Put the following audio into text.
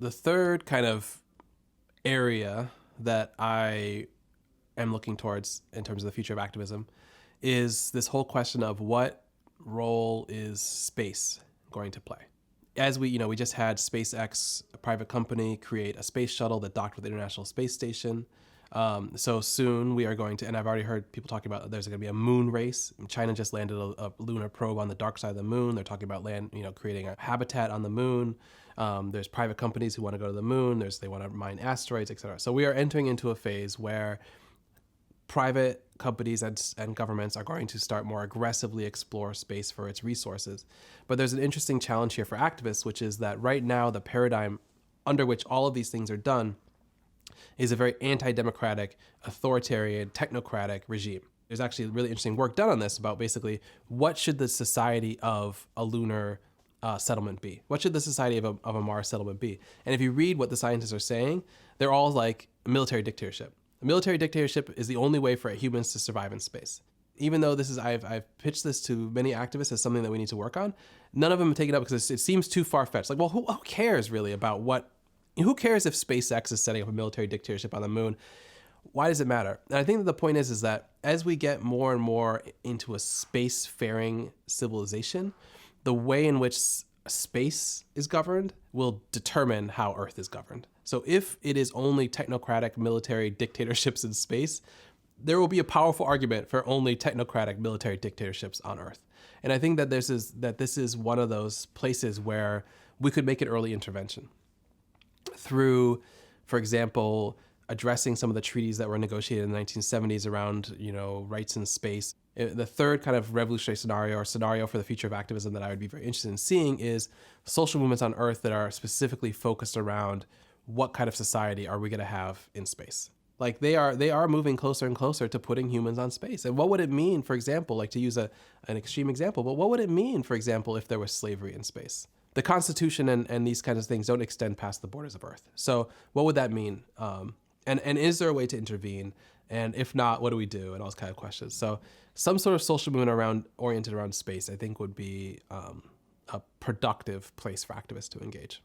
The third kind of area that I am looking towards in terms of the future of activism is this whole question of what role is space going to play. As we just had SpaceX, a private company, create a space shuttle that docked with the International Space Station. So soon we are going to, and I've already heard people talking about there's going to be a moon race. China just landed a lunar probe on the dark side of the moon. They're talking about creating a habitat on the moon. There's private companies who want to go to the moon. They want to mine asteroids, et cetera. So we are entering into a phase where private companies and governments are going to start more aggressively explore space for its resources. But there's an interesting challenge here for activists, which is that right now the paradigm under which all of these things are done is a very anti-democratic, authoritarian, technocratic regime. There's actually really interesting work done on this about basically what should the society of a lunar settlement be? What should the society of a Mars settlement be? And if you read what the scientists are saying, they're all like a military dictatorship. A military dictatorship is the only way for humans to survive in space. Even though I've pitched this to many activists as something that we need to work on, none of them have taken it up because it seems too far-fetched. Like, well, who cares really about who cares if SpaceX is setting up a military dictatorship on the moon? Why does it matter? And I think that the point is that as we get more and more into a space-faring civilization, the way in which space is governed will determine how Earth is governed. So if it is only technocratic military dictatorships in space, there will be a powerful argument for only technocratic military dictatorships on Earth. And I think that this is one of those places where we could make an early intervention through, for example, addressing some of the treaties that were negotiated in the 1970s around, rights in space. The third kind of revolutionary scenario for the future of activism that I would be very interested in seeing is social movements on Earth that are specifically focused around what kind of society are we going to have in space. Like they are moving closer and closer to putting humans on space. And what would it mean, for example, like to use an extreme example, but what would it mean, for example, if there was slavery in space? The Constitution and these kinds of things don't extend past the borders of Earth. So what would that mean? And is there a way to intervene? And if not, what do we do? And all those kind of questions. So some sort of social movement oriented around space, I think would be a productive place for activists to engage.